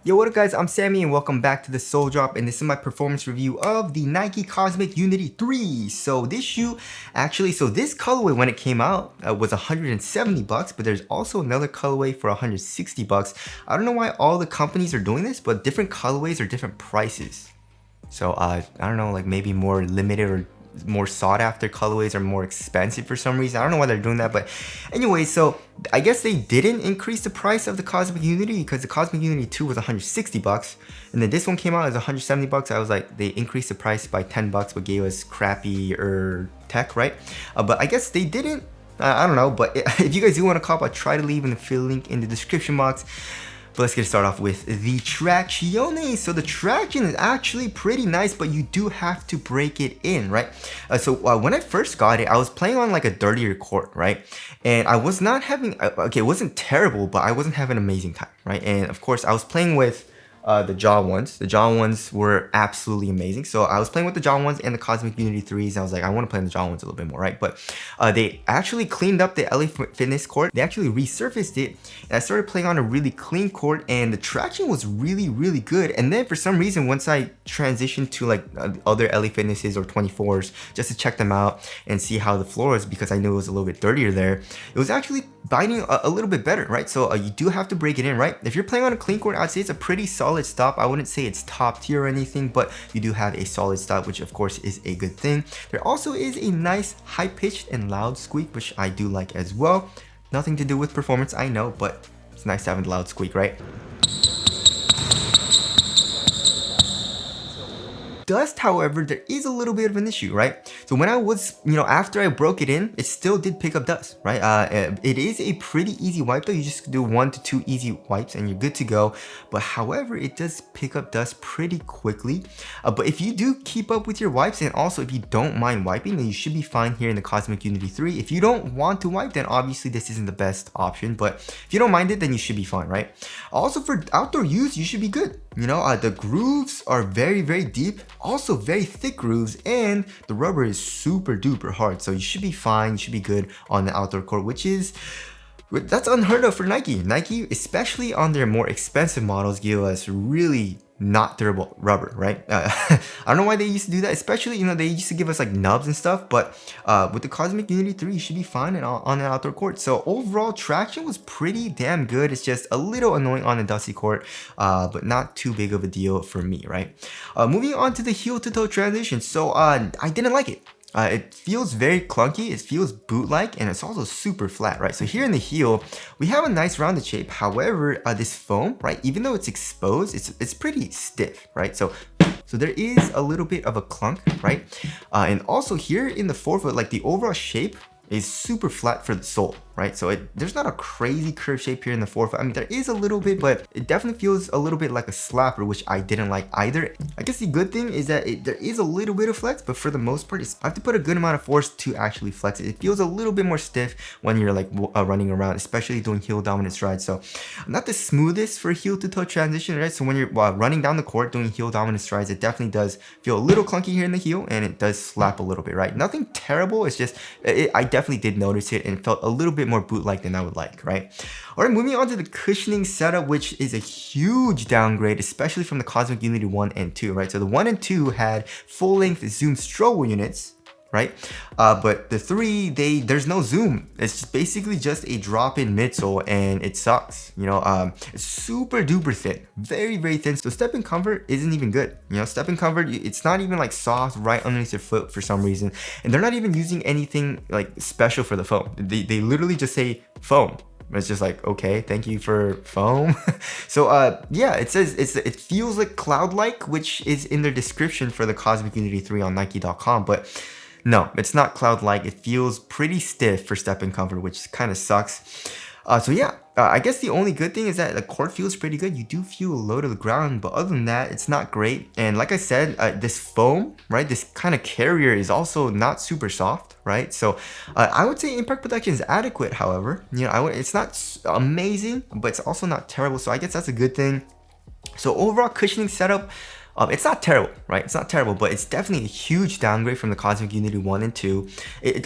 Yo, what up guys, I'm Sammy and welcome back to the Soul Drop, and this is my performance review of the Nike Cosmic Unity 3. So this shoe, this colorway when it came out was 170 bucks, but there's also another colorway for 160 bucks. I don't know why all the companies are doing this, but different colorways are different prices. So I don't know, like maybe more limited or more sought after colorways are more expensive for some reason. I don't know why they're doing that, but anyway, so I guess they didn't increase the price of the Cosmic Unity because the Cosmic Unity 2 was 160 bucks and then this one came out as 170 bucks. I was like, they increased the price by 10 bucks but gave us crappier tech, right? But I guess they didn't. I don't know, but if you guys do want to cop, I'll try to leave an affiliate link in the description box. But let's get started off with the traction. So the traction is actually pretty nice, but you do have to break it in, right? When I first got it, I was playing on like a dirtier court, right? And I was not having, okay, it wasn't terrible, but I wasn't having an amazing time, right? And of course, I was playing with the Jaw ones. The Jaw ones were absolutely amazing. So I was playing with the Jaw ones and the Cosmic Unity 3s. And I was like, I want to play in the Jaw ones a little bit more, right? But they actually cleaned up the LA Fitness court. They actually resurfaced it. And I started playing on a really clean court and the traction was really, really good. And then for some reason, once I transitioned to like other LA Fitnesses or 24s, just to check them out and see how the floor is, because I knew it was a little bit dirtier there, it was actually biting a little bit better, right? So you do have to break it in, right? If you're playing on a clean court, I'd say it's a pretty solid stop. I wouldn't say it's top tier or anything, but you do have a solid stop, which of course is a good thing. There also is a nice high-pitched and loud squeak, which I do like as well. Nothing to do with performance, I know, but it's nice to have a loud squeak, right? Dust, however, there is a little bit of an issue, right? So when I was, after I broke it in, it still did pick up dust, right? It is a pretty easy wipe though. You just do 1 to 2 easy wipes and you're good to go. But however, it does pick up dust pretty quickly. But if you do keep up with your wipes, and also if you don't mind wiping, then you should be fine here in the Cosmic Unity 3. If you don't want to wipe, then obviously this isn't the best option. But if you don't mind it, then you should be fine, right? Also for outdoor use, you should be good. The grooves are very, very deep, also very thick grooves, and the rubber is super duper hard. So you should be fine, you should be good on the outdoor court, that's unheard of for Nike. Nike, especially on their more expensive models, give us really not durable rubber, right? I don't know why they used to do that, especially, they used to give us like nubs and stuff, but with the Cosmic Unity 3, you should be fine on an outdoor court. So overall, traction was pretty damn good. It's just a little annoying on a dusty court, but not too big of a deal for me, right? Moving on to the heel to toe transition. So I didn't like it. It feels very clunky, it feels boot-like, and it's also super flat, right? So here in the heel, we have a nice rounded shape. However, this foam, right, even though it's exposed, it's pretty stiff, right? So there is a little bit of a clunk, right? And also here in the forefoot, like the overall shape is super flat for the sole, right? So there's not a crazy curved shape here in the forefoot. I mean, there is a little bit, but it definitely feels a little bit like a slapper, which I didn't like either. I guess the good thing is that there is a little bit of flex, but for the most part, I have to put a good amount of force to actually flex it. It feels a little bit more stiff when you're like running around, especially doing heel dominant strides. So not the smoothest for heel to toe transition, right? So when you're running down the court doing heel dominant strides, it definitely does feel a little clunky here in the heel, and it does slap a little bit, right? Nothing terrible. It's just, I definitely did notice it, and it felt a little bit more boot-like than I would like, right? All right, moving on to the cushioning setup, which is a huge downgrade, especially from the Cosmic Unity 1 and 2, right? So the 1 and 2 had full-length zoom strobe units, right? But the 3, there's no zoom. It's basically just a drop-in midsole, and it sucks. It's super duper thin, very, very thin. So step-in comfort isn't even good. Step-in comfort, it's not even like soft right underneath your foot for some reason, and they're not even using anything like special for the foam. They literally just say foam. It's just like, okay, thank you for foam. So yeah, it says it feels like cloud-like, which is in their description for the Cosmic Unity 3 on Nike.com, but no, it's not cloud-like. It feels pretty stiff for step-in comfort, which kind of sucks. So yeah, I guess the only good thing is that the court feels pretty good. You do feel low to the ground, but other than that, it's not great. And like I said, this foam, right, this kind of carrier is also not super soft, right? So I would say impact protection is adequate, however. It's not amazing, but it's also not terrible. So I guess that's a good thing. So overall cushioning setup, It's not terrible, right? It's not terrible, but it's definitely a huge downgrade from the Cosmic Unity 1 and 2.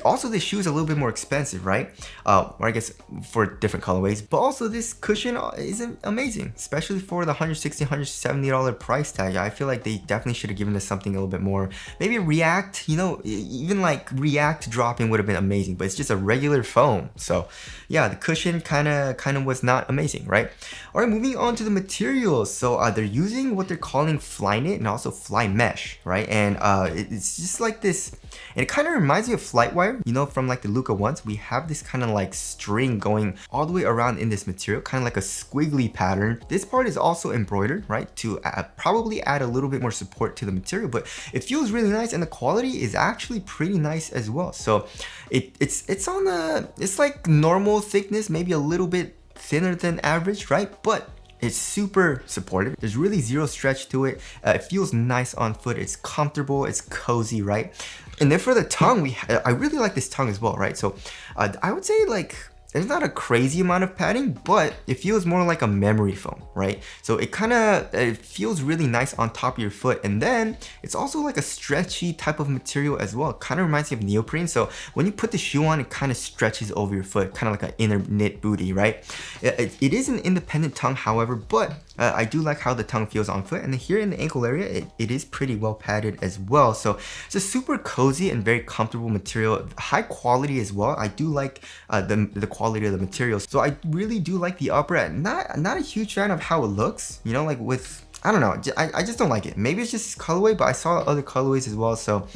Also, the shoe is a little bit more expensive, right? Or I guess for different colorways. But also, this cushion isn't amazing, especially for the $160, $170 price tag. I feel like they definitely should have given us something a little bit more. Maybe React, you know, even like React dropping would have been amazing, but it's just a regular foam. So yeah, the cushion kind of was not amazing, right? All right, moving on to the materials. So they're using what they're calling Flyknit and also Fly Mesh, right? And it's just like this, and it kind of reminds me of Flightwire, you know, from like the Luca ones. We have this kind of like string going all the way around in this material, kind of like a squiggly pattern. This part is also embroidered, right, to probably add a little bit more support to the material, but it feels really nice, and the quality is actually pretty nice as well. So it's like normal thickness, maybe a little bit thinner than average, right? But it's super supportive. There's really zero stretch to it. It feels nice on foot. It's comfortable. It's cozy, right? And then for the tongue, I really like this tongue as well, right? So I would say like there's not a crazy amount of padding, but it feels more like a memory foam, right? So it feels really nice on top of your foot. And then it's also like a stretchy type of material as well. It kind of reminds me of neoprene. So when you put the shoe on, it kind of stretches over your foot, kind of like an inner knit booty, right? It is an independent tongue, however, but I do like how the tongue feels on foot. And then here in the ankle area, it is pretty well padded as well. So it's a super cozy and very comfortable material, high quality as well. I do like the quality of the material. So I really do like the upper. Not a huge fan of how it looks, you know, like with, I don't know, I just don't like it. Maybe it's just colorway, but I saw other colorways as well. So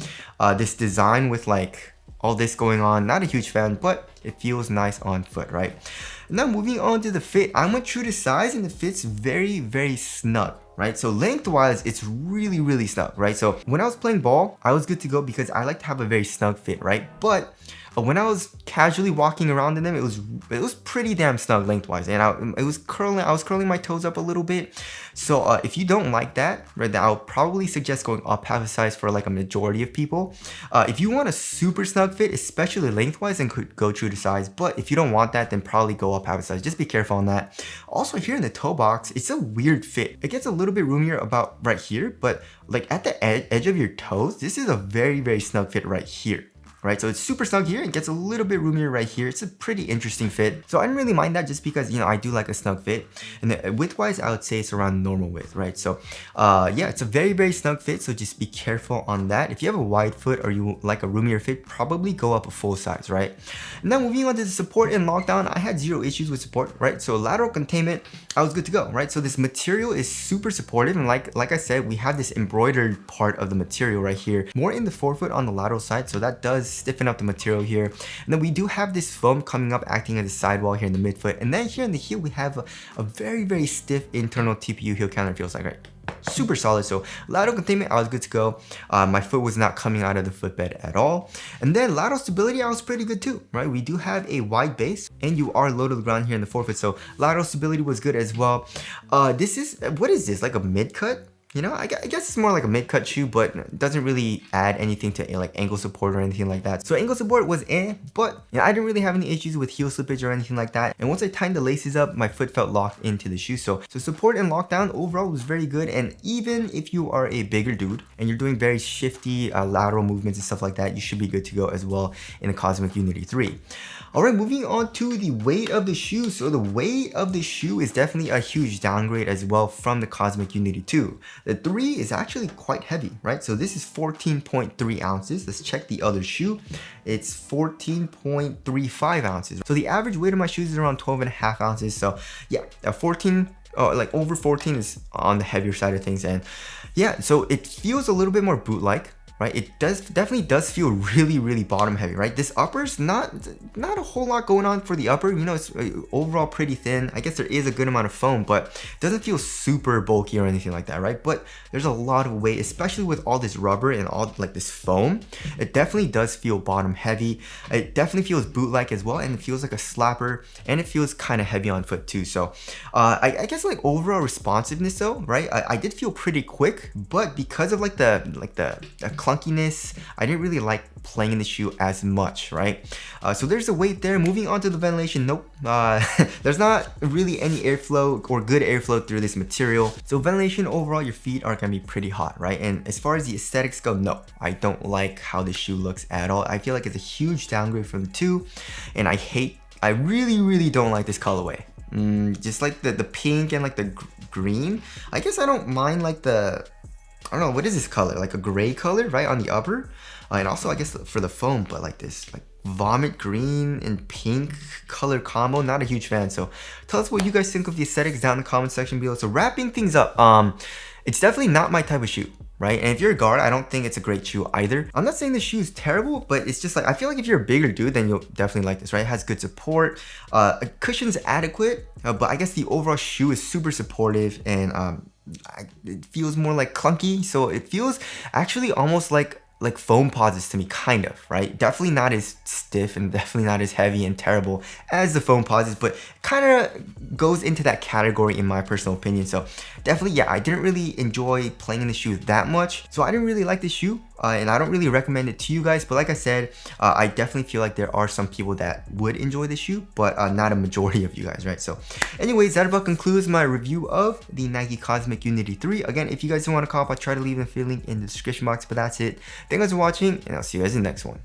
this design with like all this going on, not a huge fan, but it feels nice on foot, right? Now moving on to the fit, I went true to size and the fit's very, very snug, right? So lengthwise, it's really, really snug, right? So when I was playing ball, I was good to go because I like to have a very snug fit, right? But when I was casually walking around in them, it was pretty damn snug lengthwise, and I was curling my toes up a little bit. So if you don't like that, right, then I'll probably suggest going up half a size for like a majority of people. If you want a super snug fit, especially lengthwise, then could go true to size. But if you don't want that, then probably go up half a size. Just be careful on that. Also here in the toe box, it's a weird fit. It gets a little bit roomier about right here, but like at the edge of your toes, this is a very, very snug fit right here. Right, so it's super snug here, it gets a little bit roomier right here. It's a pretty interesting fit. So I didn't really mind that just because, you know, I do like a snug fit. And then width-wise, I would say it's around normal width, right? So yeah, it's a very, very snug fit, so just be careful on that. If you have a wide foot or you like a roomier fit, probably go up a full size, right? Now moving on to the support and lockdown, I had zero issues with support, right? So lateral containment, I was good to go, right? So this material is super supportive, and like I said, we have this embroidered part of the material right here, more in the forefoot on the lateral side, so that does stiffen up the material here. And then we do have this foam coming up acting as a sidewall here in the midfoot, and then here in the heel we have a very, very stiff internal TPU heel counter, feels like, right? Super solid. So lateral containment, I was good to go. My foot was not coming out of the footbed at all. And then lateral stability, I was pretty good too, right? We do have a wide base and you are low to the ground here in the forefoot, so lateral stability was good as well. This is, what is this, like a mid cut? You know, I guess it's more like a mid-cut shoe, but doesn't really add anything to like ankle support or anything like that. So ankle support was but you know, I didn't really have any issues with heel slippage or anything like that. And once I tightened the laces up, my foot felt locked into the shoe. So support and lockdown overall was very good. And even if you are a bigger dude and you're doing very shifty lateral movements and stuff like that, you should be good to go as well in the Cosmic Unity 3. All right, moving on to the weight of the shoe. So the weight of the shoe is definitely a huge downgrade as well from the Cosmic Unity 2. The 3 is actually quite heavy, right? So this is 14.3 ounces. Let's check the other shoe. It's 14.35 ounces. So the average weight of my shoes is around 12.5 ounces. So yeah, 14, like over 14 is on the heavier side of things. And yeah, so it feels a little bit more boot-like. Right, it definitely does feel really, really bottom heavy, right? This upper's not a whole lot going on for the upper. You know, it's overall pretty thin. I guess there is a good amount of foam, but it doesn't feel super bulky or anything like that, right? But there's a lot of weight, especially with all this rubber and all like this foam. It definitely does feel bottom heavy. It definitely feels boot-like as well, and it feels like a slapper, and it feels kind of heavy on foot too. So I guess like overall responsiveness though, right? I did feel pretty quick, but because of like the clunkiness. I didn't really like playing in the shoe as much, right? So there's the weight there. Moving on to the ventilation, nope. There's not really any airflow or good airflow through this material. So ventilation overall, your feet are gonna be pretty hot, right? And as far as the aesthetics go, no, I don't like how the shoe looks at all. I feel like it's a huge downgrade from the two, and I really don't like this colorway. Just like the pink and like the green. I guess I don't mind like the, I don't know, what is this color? Like a gray color, right, on the upper? And also I guess for the foam, but like this like vomit green and pink color combo, not a huge fan. So tell us what you guys think of the aesthetics down in the comment section below. So wrapping things up, it's definitely not my type of shoe, right? And if you're a guard, I don't think it's a great shoe either. I'm not saying the shoe is terrible, but it's just like, I feel like if you're a bigger dude, then you'll definitely like this, right? It has good support, cushion's adequate, but I guess the overall shoe is super supportive, and it feels more like clunky. So it feels actually almost like foam posits to me, kind of, right? Definitely not as stiff and definitely not as heavy and terrible as the foam posits, but kind of goes into that category in my personal opinion. So definitely, yeah, I didn't really enjoy playing in the shoe that much. So I didn't really like this shoe, and I don't really recommend it to you guys. But like I said, I definitely feel like there are some people that would enjoy this shoe, but not a majority of you guys, right? So anyways, that about concludes my review of the Nike Cosmic Unity 3. Again, if you guys don't want to cop, I'll try to leave the link in the description box, but that's it. Thank you guys for watching, and I'll see you guys in the next one.